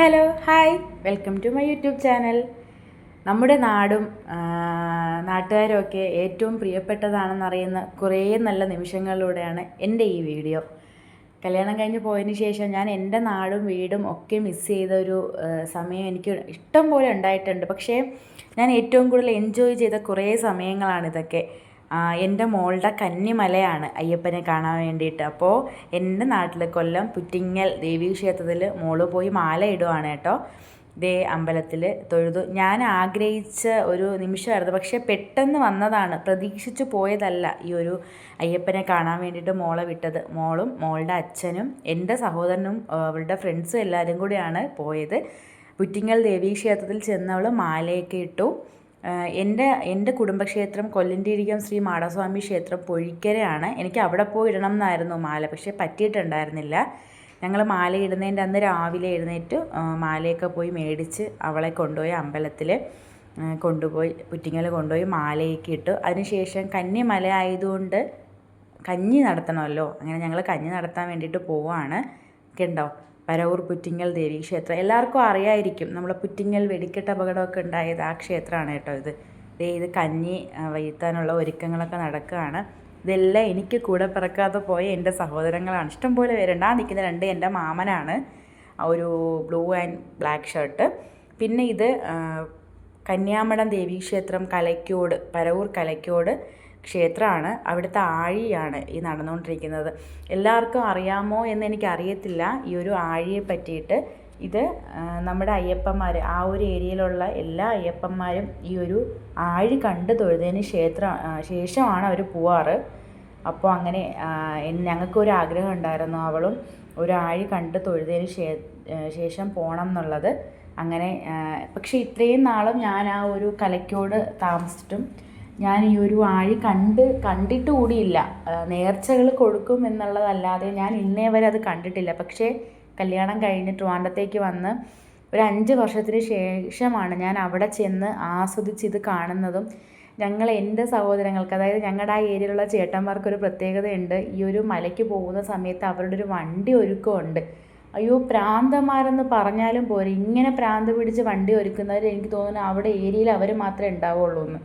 Hello hi welcome to my YouTube channel. നമ്മുടെ നാടും നാട്ടുകാരുമൊക്കെ ഏറ്റവും പ്രിയപ്പെട്ടതാണെന്നറിയുന്ന കുറേ നല്ല നിമിഷങ്ങളിലൂടെയാണ് എൻ്റെ ഈ വീഡിയോ. കല്യാണം കഴിഞ്ഞ് പോയതിന് ശേഷം ഞാൻ എൻ്റെ നാടും വീടും ഒക്കെ മിസ് ചെയ്ത ഒരു സമയം എനിക്ക് ഇഷ്ടം പോലെ ഉണ്ടായിട്ടുണ്ട്. പക്ഷേ ഞാൻ ഏറ്റവും കൂടുതൽ എൻജോയ് ചെയ്ത കുറേ സമയങ്ങളാണിതൊക്കെ. എൻ്റെ മോളുടെ കന്നിമലയാണ് അയ്യപ്പനെ കാണാൻ വേണ്ടിയിട്ട്. അപ്പോൾ എൻ്റെ നാട്ടിൽ കൊല്ലം പുറ്റിങ്ങൽ ദേവീക്ഷേത്രത്തിൽ മോള് പോയി മാല ഇടുവാണ് കേട്ടോ. ദേ അമ്പലത്തിൽ തൊഴുതു. ഞാൻ ആഗ്രഹിച്ച ഒരു നിമിഷമായിരുന്നു, പക്ഷേ പെട്ടെന്ന് വന്നതാണ്, പ്രതീക്ഷിച്ചു പോയതല്ല ഈ ഒരു അയ്യപ്പനെ കാണാൻ വേണ്ടിയിട്ട് മോളെ വിട്ടത്. മോളും മോളുടെ അച്ഛനും എൻ്റെ സഹോദരനും അവളുടെ ഫ്രണ്ട്സും എല്ലാവരും കൂടിയാണ് പോയത്. പുറ്റിങ്ങൽ ദേവീക്ഷേത്രത്തിൽ ചെന്നവൾ മാലയൊക്കെ ഇട്ടു. എൻ്റെ കുടുംബക്ഷേത്രം കൊല്ലണ്ടിരിക്കം ശ്രീ മാടസ്വാമി ക്ഷേത്രം പൊഴിക്കരയാണ്. എനിക്ക് അവിടെ പോയി ഇടണം എന്നായിരുന്നു മാല, പക്ഷേ പറ്റിയിട്ടുണ്ടായിരുന്നില്ല. ഞങ്ങൾ മാല ഇടുന്നതിൻ്റെ അന്ന് രാവിലെ എഴുന്നേറ്റ് മാലയൊക്കെ പോയി മേടിച്ച് അവളെ കൊണ്ടുപോയി അമ്പലത്തിൽ കൊണ്ടുപോയി പുറ്റിങ്ങൽ കൊണ്ടുപോയി മാലയൊക്കെ ഇട്ടു. അതിനുശേഷം കന്നിമല ആയതുകൊണ്ട് കഞ്ഞി നടത്തണമല്ലോ, അങ്ങനെ ഞങ്ങൾ കഞ്ഞി നടത്താൻ വേണ്ടിയിട്ട് പോവുകയാണ്. കണ്ടോ, പരവൂർ പുറ്റിങ്ങൽ ദേവീക്ഷേത്രം എല്ലാവർക്കും അറിയായിരിക്കും. നമ്മളെ പുറ്റിങ്ങൽ വെടിക്കെട്ട് അപകടമൊക്കെ ഉണ്ടായത് ആ ക്ഷേത്രമാണ് കേട്ടോ. ഇത് കഞ്ഞി വയ്ത്താനുള്ള ഒരുക്കങ്ങളൊക്കെ നടക്കുകയാണ്. ഇതെല്ലാം എനിക്ക് കൂടെ പിറക്കാതെ പോയ എൻ്റെ സഹോദരങ്ങളാണ്. ഇഷ്ടംപോലെ പേരുണ്ട്. ആ നിൽക്കുന്ന രണ്ട് എൻ്റെ മാമനാണ്, ഒരു ബ്ലൂ ആൻഡ് ബ്ലാക്ക് ഷർട്ട്. പിന്നെ ഇത് കന്യാമഠം ദേവീക്ഷേത്രം കലയ്ക്കോട്, പരവൂർ കലയ്ക്കോട് ക്ഷേത്രമാണ്. അവിടുത്തെ ആഴിയാണ് ഈ നടന്നുകൊണ്ടിരിക്കുന്നത്. എല്ലാവർക്കും അറിയാമോ എന്ന് എനിക്കറിയത്തില്ല ഈ ഒരു ആഴിയെ പറ്റിയിട്ട്. ഇത് നമ്മുടെ അയ്യപ്പന്മാർ, ആ ഒരു ഏരിയയിലുള്ള എല്ലാ അയ്യപ്പന്മാരും ഈ ഒരു ആഴി കണ്ട് തൊഴുതതിന് ശേഷമാണ് അവർ പോവാറ്. അപ്പോൾ അങ്ങനെ ഞങ്ങൾക്കൊരു ആഗ്രഹം ഉണ്ടായിരുന്നു, അവളും ഒരു ആഴി കണ്ട് തൊഴുതതിന് ശേഷം പോകണം എന്നുള്ളത്. അങ്ങനെ പക്ഷേ ഇത്രയും നാളും ഞാൻ ആ ഒരു കലയ്ക്കോട് താമസിച്ചിട്ടും ഞാൻ ഈ ഒരു ആഴി കണ്ടിട്ട് കൂടിയില്ല. നേർച്ചകൾ കൊടുക്കും എന്നുള്ളതല്ലാതെ ഞാൻ ഇന്നേ വരെ അത് കണ്ടിട്ടില്ല. പക്ഷേ കല്യാണം കഴിഞ്ഞ് ട്രിവാൻഡ്രത്തേക്ക് വന്ന് ഒരു 5 വർഷത്തിന് ശേഷമാണ് ഞാൻ അവിടെ ചെന്ന് ആസ്വദിച്ച് ഇത് കാണുന്നതും. എൻ്റെ സഹോദരങ്ങൾക്ക്, അതായത് ഞങ്ങളുടെ ആ ഏരിയയിലുള്ള ചേട്ടന്മാർക്കൊരു പ്രത്യേകതയുണ്ട്. ഈ ഒരു മലയ്ക്ക് പോകുന്ന സമയത്ത് അവരുടെ ഒരു വണ്ടി ഒരുക്കമുണ്ട്. അയ്യോ, പ്രാന്തന്മാരെന്ന് പറഞ്ഞാലും പോരെ, ഇങ്ങനെ പ്രാന്ത് പിടിച്ച് വണ്ടി ഒരുക്കുന്നവർ എനിക്ക് തോന്നുന്നു അവിടെ ഏരിയയിൽ അവർ മാത്രമേ ഉണ്ടാവുള്ളൂ എന്ന്.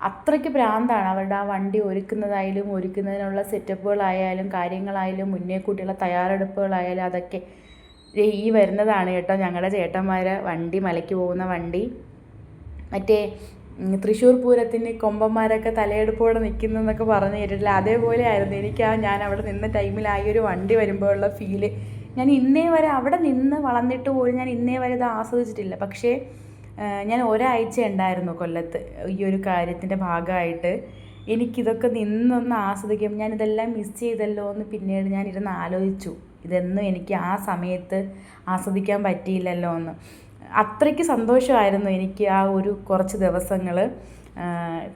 അത്രയ്ക്ക് പ്രാന്താണ് അവരുടെ ആ വണ്ടി ഒരുക്കുന്നതിനുള്ള സെറ്റപ്പുകളായാലും കാര്യങ്ങളായാലും മുന്നേ കൂട്ടിയുള്ള തയ്യാറെടുപ്പുകളായാലും അതൊക്കെ. ഈ വരുന്നതാണ് കേട്ടോ ഞങ്ങളുടെ ചേട്ടന്മാരെ വണ്ടി, മലയ്ക്ക് പോകുന്ന വണ്ടി. മറ്റേ തൃശ്ശൂർ പൂരത്തിന് കൊമ്പന്മാരൊക്കെ തലയെടുപ്പോടെ നിൽക്കുന്നതെന്നൊക്കെ പറഞ്ഞു കേട്ടിട്ടില്ല, അതേപോലെ ആയിരുന്നു ഞാൻ അവിടെ നിന്ന ടൈമിൽ ആ ഒരു വണ്ടി വരുമ്പോഴുള്ള ഫീല്. ഞാൻ ഇന്നേ വരെ അവിടെ നിന്ന് വളർന്നിട്ട് പോലും ഞാൻ ഇന്നേ വരെ ഇത് ആസ്വദിച്ചിട്ടില്ല. പക്ഷേ ഞാൻ ഒരാഴ്ച ഉണ്ടായിരുന്നു കൊല്ലത്ത് ഈ ഒരു കാര്യത്തിൻ്റെ ഭാഗമായിട്ട്. എനിക്കിതൊക്കെ നിന്നൊന്ന് ആസ്വദിക്കും. ഞാനിതെല്ലാം മിസ് ചെയ്തല്ലോ എന്ന് പിന്നീട് ഞാൻ ഇരുന്ന് ആലോചിച്ചു. ഇതൊന്നും എനിക്ക് ആ സമയത്ത് ആസ്വദിക്കാൻ പറ്റിയില്ലല്ലോ എന്ന്. അത്രയ്ക്ക് സന്തോഷമായിരുന്നു എനിക്ക് ആ ഒരു കുറച്ച് ദിവസങ്ങൾ.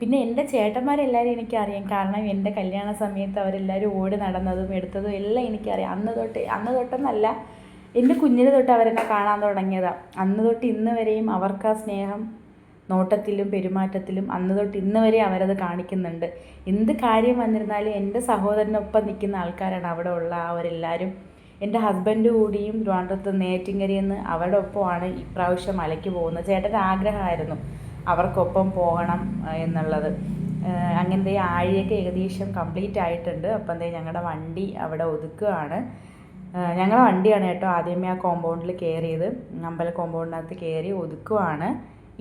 പിന്നെ എൻ്റെ ചേട്ടന്മാരെല്ലാവരും എനിക്കറിയാം, കാരണം എൻ്റെ കല്യാണ സമയത്ത് അവരെല്ലാവരും ഓടി നടന്നതും എടുത്തതും എല്ലാം എനിക്കറിയാം. അന്ന് തൊട്ടെന്നല്ല, എൻ്റെ കുഞ്ഞിന് തൊട്ട് അവരെന്നെ കാണാൻ തുടങ്ങിയതാണ്. അന്ന് തൊട്ട് ഇന്ന് വരെയും അവർക്ക് ആ സ്നേഹം നോട്ടത്തിലും പെരുമാറ്റത്തിലും അന്ന് തൊട്ട് ഇന്ന് വരെ അവരത് കാണിക്കുന്നുണ്ട്. എന്ത് കാര്യം വന്നിരുന്നാലും എൻ്റെ സഹോദരനൊപ്പം നിൽക്കുന്ന ആൾക്കാരാണ് അവിടെ ഉള്ള അവരെല്ലാവരും. എൻ്റെ ഹസ്ബൻഡ് കൂടിയും ട്രിവാൻഡ്രത്ത് നെയ്യാറ്റിൻകരയിൽ നിന്ന് അവരുടെ ഒപ്പമാണ് ഇപ്രാവശ്യം മലയ്ക്ക് പോകുന്നത്. ചേട്ടൻ്റെ ആഗ്രഹമായിരുന്നു അവർക്കൊപ്പം പോകണം എന്നുള്ളത്. അങ്ങനത്തെ ആഴിയൊക്കെ ഏകദേശം കംപ്ലീറ്റ് ആയിട്ടുണ്ട്. അപ്പം ഞങ്ങളുടെ വണ്ടി അവിടെ ഒതുക്കുകയാണ്. ഞങ്ങളുടെ വണ്ടിയാണ് കേട്ടോ ആദ്യമേ ആ കോമ്പൗണ്ടിൽ കയറിയത്. അമ്പല കോമ്പൗണ്ടിനകത്ത് കയറി ഒതുക്കുവാണ്.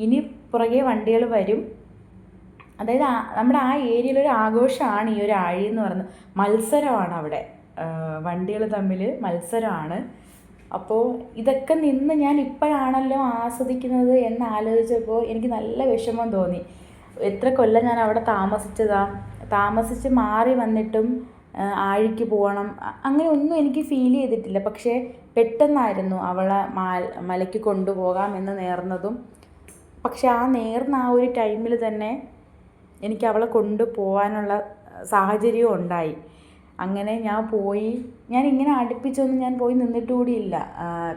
ഇനി പുറകെ വണ്ടികൾ വരും. അതായത് നമ്മുടെ ആ ഏരിയയിലൊരു ആഘോഷമാണ് ഈ ഒരു ആഴി എന്ന് പറയുന്നത്. മത്സരമാണ് അവിടെ, വണ്ടികൾ തമ്മിൽ മത്സരമാണ്. അപ്പോൾ ഇതൊക്കെ നിന്ന് ഞാൻ ഇപ്പോഴാണല്ലോ ആസ്വദിക്കുന്നത് എന്ന് ആലോചിച്ചപ്പോൾ എനിക്ക് നല്ല വിഷമം തോന്നി. എത്ര കൊല്ലം ഞാൻ അവിടെ താമസിച്ച് മാറി വന്നിട്ടും ആഴിക്ക് പോകണം അങ്ങനെ ഒന്നും എനിക്ക് ഫീൽ ചെയ്തിട്ടില്ല. പക്ഷേ പെട്ടെന്നായിരുന്നു അവളെ മലയ്ക്ക് കൊണ്ടുപോകാം എന്ന് നേർന്നതും. പക്ഷെ ആ നേർന്ന ആ ഒരു ടൈമിൽ തന്നെ എനിക്ക് അവളെ കൊണ്ടുപോകാനുള്ള സാഹചര്യവും ഉണ്ടായി. അങ്ങനെ ഞാൻ ഇങ്ങനെ അടുപ്പിച്ചൊന്നും ഞാൻ പോയി നിന്നിട്ട് കൂടിയില്ല.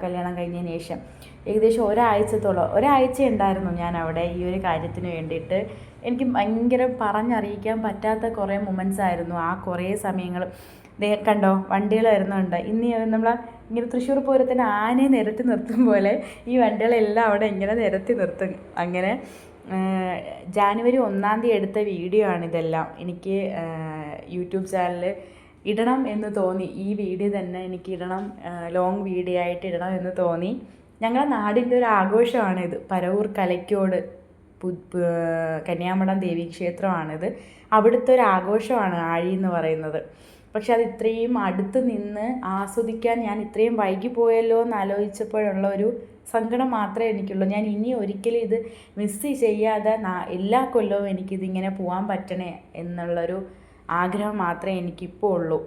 കല്യാണം കഴിഞ്ഞതിന് ശേഷം ഏകദേശം ഒരാഴ്ച ഉണ്ടായിരുന്നു ഞാൻ അവിടെ ഈ ഒരു കാര്യത്തിന് വേണ്ടിയിട്ട്. എനിക്ക് ഭയങ്കര പറഞ്ഞറിയിക്കാൻ പറ്റാത്ത കുറേ മൊമെൻറ്റ്സ് ആയിരുന്നു ആ കുറേ സമയങ്ങൾ. കണ്ടോ, വണ്ടികൾ വരുന്നുണ്ട്. ഇന്ന് നമ്മൾ ഇങ്ങനെ തൃശ്ശൂർ പൂരത്തിന് ആനയെ നിരത്തി നിർത്തും പോലെ ഈ വണ്ടികളെല്ലാം അവിടെ ഇങ്ങനെ നിരത്തി നിർത്തും. അങ്ങനെ ജാനുവരി 1 തീയതി എടുത്ത വീഡിയോ ആണിതെല്ലാം. എനിക്ക് യൂട്യൂബ് ചാനലിൽ ഇടണം എന്ന് തോന്നി. ഈ വീഡിയോ തന്നെ എനിക്ക് ഇടണം, ലോങ് വീഡിയോ ആയിട്ട് ഇടണം എന്ന് തോന്നി. ഞങ്ങളുടെ നാടിൻ്റെ ഒരു ആഘോഷമാണിത്. പരവൂർ കലയ്ക്കോട് കന്യാമഠം ദേവീക്ഷേത്രമാണിത്. അവിടുത്തെ ഒരു ആഘോഷമാണ് ആഴി എന്ന് പറയുന്നത്. പക്ഷെ അത് ഇത്രയും അടുത്ത് നിന്ന് ആസ്വദിക്കാൻ ഞാൻ ഇത്രയും വൈകി പോയല്ലോ എന്ന് ആലോചിച്ചപ്പോഴുള്ള ഒരു സങ്കടം മാത്രമേ എനിക്കുള്ളൂ. ഞാൻ ഇനി ഒരിക്കലും ഇത് മിസ് ചെയ്യാതെ എല്ലാ കൊല്ലവും എനിക്കിതിങ്ങനെ പോകാൻ പറ്റണേ എന്നുള്ളൊരു ആഗ്രഹം മാത്രമേ എനിക്കിപ്പോൾ ഉള്ളൂ.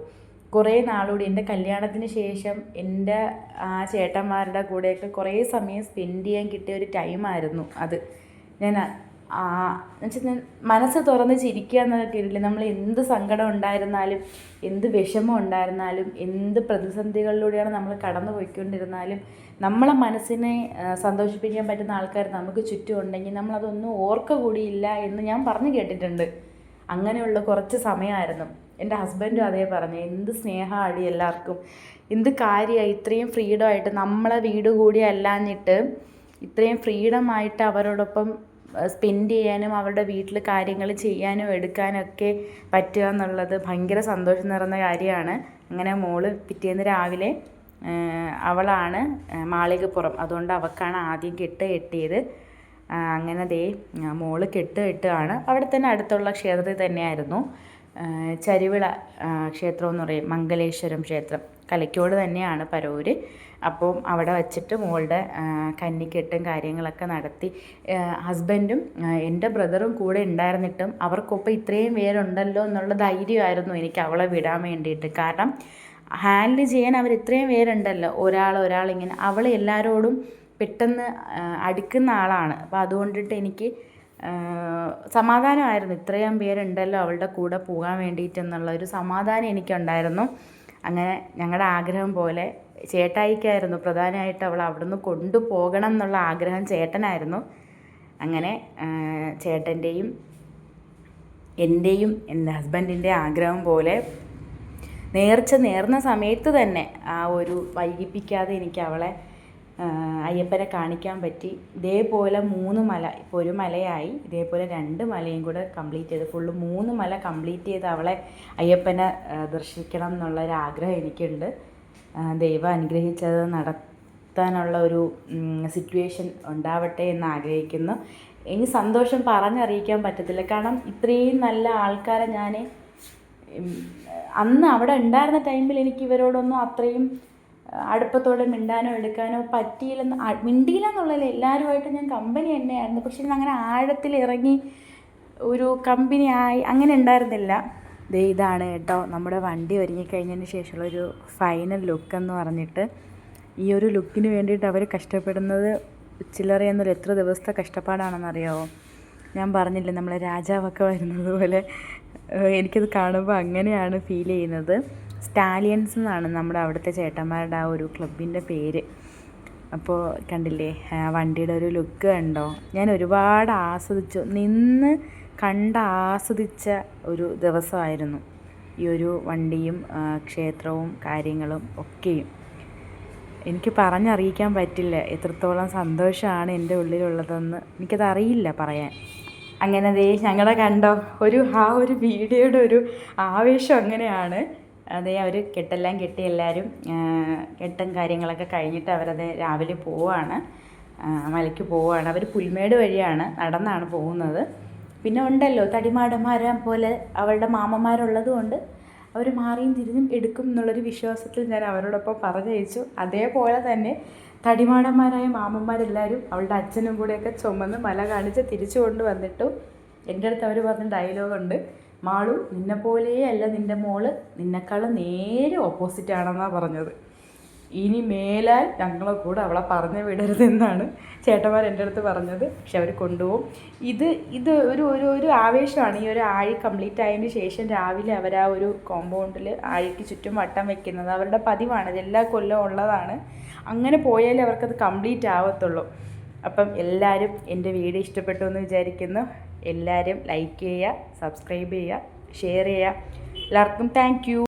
കുറേ നാളുകൂടി എൻ്റെ കല്യാണത്തിന് ശേഷം എൻ്റെ ആ ചേട്ടന്മാരുടെ കൂടെയൊക്കെ കുറേ സമയം സ്പെൻഡ് ചെയ്യാൻ കിട്ടിയ ഒരു ടൈമായിരുന്നു അത്. ഞാൻ എന്നുവെച്ചാൽ മനസ്സ് തുറന്ന് ചിരിക്കുക എന്നൊക്കെ ഇല്ലേ, നമ്മൾ എന്ത് സങ്കടം ഉണ്ടായിരുന്നാലും എന്ത് വിഷമം ഉണ്ടായിരുന്നാലും എന്ത് പ്രതിസന്ധികളിലൂടെയാണ് നമ്മൾ കടന്നു പോയിക്കൊണ്ടിരുന്നാലും നമ്മളെ മനസ്സിനെ സന്തോഷിപ്പിക്കാൻ പറ്റുന്ന ആൾക്കാർ നമുക്ക് ചുറ്റും ഉണ്ടെങ്കിൽ നമ്മളതൊന്നും ഓർക്ക കൂടിയില്ല എന്ന് ഞാൻ പറഞ്ഞു കേട്ടിട്ടുണ്ട്. അങ്ങനെയുള്ള കുറച്ച് സമയമായിരുന്നു. എൻ്റെ ഹസ്ബൻഡും അതേ പറഞ്ഞു, എന്ത് സ്നേഹമാണ് എല്ലാവർക്കും, എന്ത് കാര്യമായി ഇത്രയും ഫ്രീഡമായിട്ട് നമ്മളെ വീട് കൂടി അല്ലാഞ്ഞിട്ട് ഇത്രയും ഫ്രീഡമായിട്ട് അവരോടൊപ്പം സ്പെൻഡ് ചെയ്യാനും അവരുടെ വീട്ടിൽ കാര്യങ്ങൾ ചെയ്യാനും എടുക്കാനൊക്കെ പറ്റുക എന്നുള്ളത് ഭയങ്കര സന്തോഷം നിറഞ്ഞ കാര്യമാണ്. അങ്ങനെ മോള് പിറ്റേന്ന് രാവിലെ അവളാണ് മാളികപ്പുറം, അതുകൊണ്ട് അവൾക്കാണ് ആദ്യം കെട്ടിയത്. അങ്ങനെ മോള് കെട്ടുകയാണ്. അവിടെ തന്നെ അടുത്തുള്ള ക്ഷേത്രത്തിൽ തന്നെയായിരുന്നു. ചരുവിള ക്ഷേത്രം എന്ന് പറയും, മംഗലേശ്വരം ക്ഷേത്രം, കലയ്ക്കോട് തന്നെയാണ് പരവൂര്. അപ്പം അവിടെ വച്ചിട്ട് മോളുടെ കന്നിക്കെട്ടും കാര്യങ്ങളൊക്കെ നടത്തി. ഹസ്ബൻഡും എൻ്റെ ബ്രദറും കൂടെ ഉണ്ടായിരുന്നിട്ടും അവർക്കൊപ്പം ഇത്രയും പേരുണ്ടല്ലോ എന്നുള്ള ധൈര്യമായിരുന്നു എനിക്ക് അവളെ വിടാൻ വേണ്ടിയിട്ട്. കാരണം ഹാൻഡിൽ ചെയ്യാൻ അവർ ഇത്രയും പേരുണ്ടല്ലോ, ഒരാളിങ്ങനെ. അവൾ എല്ലാവരോടും പെട്ടെന്ന് അടുക്കുന്ന ആളാണ്. അപ്പോൾ അതുകൊണ്ടിട്ട് എനിക്ക് സമാധാനമായിരുന്നു, ഇത്രയും പേരുണ്ടല്ലോ അവളുടെ കൂടെ പോകാൻ വേണ്ടിയിട്ടെന്നുള്ള ഒരു സമാധാനം എനിക്കുണ്ടായിരുന്നു. അങ്ങനെ ഞങ്ങളുടെ ആഗ്രഹം പോലെ ചേട്ടായിക്കായിരുന്നു പ്രധാനമായിട്ട് അവൾ അവിടുന്ന് കൊണ്ടുപോകണം എന്നുള്ള ആഗ്രഹം ചേട്ടനായിരുന്നു. അങ്ങനെ ചേട്ടൻ്റെയും എൻ്റെയും എൻ്റെ ഹസ്ബൻഡിൻ്റെ ആഗ്രഹം പോലെ നേർന്ന സമയത്ത് തന്നെ ആ ഒരു വൈകിപ്പിക്കാതെ എനിക്ക് അവളെ അയ്യപ്പനെ കാണിക്കാൻ പറ്റി. ഇതേപോലെ 3 മല, ഇപ്പോൾ ഒരു മലയായി, ഇതേപോലെ 2 മലയും കൂടെ കംപ്ലീറ്റ് ചെയ്ത് ഫുള്ള് 3 മല കംപ്ലീറ്റ് ചെയ്ത് അവളെ അയ്യപ്പനെ ദർശിക്കണം എന്നുള്ളൊരാഗ്രഹം എനിക്കുണ്ട്. ദൈവം അനുഗ്രഹിച്ചത് നടത്താനുള്ള ഒരു സിറ്റുവേഷൻ ഉണ്ടാവട്ടെ എന്ന് ആഗ്രഹിക്കുന്നു. എനിക്ക് സന്തോഷം പറഞ്ഞറിയിക്കാൻ പറ്റത്തില്ല. കാരണം ഇത്രയും നല്ല ആൾക്കാരെ ഞാൻ അന്ന് അവിടെ ഉണ്ടായിരുന്ന ടൈമിൽ എനിക്ക് ഇവരോടൊന്നും അത്രയും അടുപ്പത്തോടെ മിണ്ടാനോ എടുക്കാനോ മിണ്ടിയില്ല എന്നുള്ളതല്ല, എല്ലാവരുമായിട്ട് ഞാൻ കമ്പനി തന്നെയായിരുന്നു. പക്ഷേ അങ്ങനെ ആഴത്തിൽ ഇറങ്ങി ഒരു കമ്പനി ആയി അങ്ങനെ ഉണ്ടായിരുന്നില്ല. ഇതാണ് കേട്ടോ നമ്മുടെ വണ്ടി ഒരുങ്ങിക്കഴിഞ്ഞതിന് ശേഷമുള്ളൊരു ഫൈനൽ ലുക്ക് എന്ന് പറഞ്ഞിട്ട്. ഈ ഒരു ലുക്കിന് വേണ്ടിയിട്ട് അവർ കഷ്ടപ്പെടുന്നത് ചില്ലറയൊന്നുമില്ല. എത്ര ദിവസത്തെ കഷ്ടപ്പാടാണെന്നറിയാമോ? ഞാൻ പറഞ്ഞില്ലേ നമ്മളെ രാജാവൊക്കെ വരുന്നത് പോലെ എനിക്കത് കാണുമ്പോൾ അങ്ങനെയാണ് ഫീൽ ചെയ്യുന്നത്. സ്റ്റാലിയൻസ് എന്നാണ് നമ്മുടെ അവിടുത്തെ ചേട്ടന്മാരുടെ ആ ഒരു ക്ലബിൻ്റെ പേര്. അപ്പോൾ കണ്ടില്ലേ വണ്ടിയുടെ ഒരു ലുക്ക് കണ്ടോ? ഞാൻ ഒരുപാട് ആസ്വദിച്ചു, നിന്ന് ആസ്വദിച്ച ഒരു ദിവസമായിരുന്നു ഈ ഒരു വണ്ടിയും ക്ഷേത്രവും കാര്യങ്ങളും ഒക്കെയും. എനിക്ക് പറഞ്ഞറിയിക്കാൻ പറ്റില്ല എത്രത്തോളം സന്തോഷമാണ് എൻ്റെ ഉള്ളിലുള്ളതെന്ന്. എനിക്കതറിയില്ല പറയാൻ. അങ്ങനെ ഞങ്ങളെ കണ്ടോ, ആ ഒരു വീഡിയോയുടെ ഒരു ആവേശം അങ്ങനെയാണ്. അവർ കെട്ടെല്ലാം കെട്ടി എല്ലാവരും കെട്ടും കാര്യങ്ങളൊക്കെ കഴിഞ്ഞിട്ട് അവരത് രാവിലെ പോവുകയാണ്, മലയ്ക്ക് പോവുകയാണ്. അവർ പുൽമേട് വഴിയാണ് നടന്നാണ് പോകുന്നത്. പിന്നെ ഉണ്ടല്ലോ തടിമാടന്മാരെ പോലെ അവളുടെ മാമന്മാരുള്ളത് കൊണ്ട് അവർ മാറിയും തിരിഞ്ഞും എടുക്കും എന്നുള്ളൊരു വിശ്വാസത്തിൽ ഞാൻ അവരോടൊപ്പം പറഞ്ഞയച്ചു. അതേപോലെ തന്നെ തടിമാടന്മാരായ മാമന്മാരെല്ലാവരും അവളുടെ അച്ഛനും കൂടെയൊക്കെ ചുമന്ന് മല കാണിച്ച് തിരിച്ചു കൊണ്ട് വന്നിട്ടു. എൻ്റെ അടുത്ത് അവർ പറഞ്ഞ ഡയലോഗുണ്ട്, മാളു നിന്നെപ്പോലെയേ അല്ല നിൻ്റെ മോള്, നിന്നെക്കാളും നേരെ ഓപ്പോസിറ്റാണെന്നാണ് പറഞ്ഞത്. ഇനി മേലാൽ ഞങ്ങളെ കൂടെ അവളെ പറഞ്ഞു വിടരുതെന്നാണ് ചേട്ടന്മാർ എൻ്റെ അടുത്ത് പറഞ്ഞത്. പക്ഷെ അവർ കൊണ്ടുപോകും. ഇത് ഒരു ആവേശമാണ്. ഈ ഒരു ആഴി കംപ്ലീറ്റ് ആയതിന് ശേഷം രാവിലെ അവർ ആ ഒരു കോമ്പൗണ്ടിൽ ആഴിക്ക് ചുറ്റും വട്ടം വെക്കുന്നത് അവരുടെ പതിവാണ്. ഇത് എല്ലാ കൊല്ലവും ഉള്ളതാണ്. അങ്ങനെ പോയാലേ അവർക്കത് കംപ്ലീറ്റ് ആവത്തുള്ളൂ. അപ്പം എല്ലാവരും എൻ്റെ വീഡിയോ ഇഷ്ടപ്പെട്ടു എന്ന് വിചാരിക്കുന്നു. എല്ലാവരും ലൈക്ക് ചെയ്യുക, സബ്സ്ക്രൈബ് ചെയ്യുക, ഷെയർ ചെയ്യുക. എല്ലാവർക്കും താങ്ക് യു.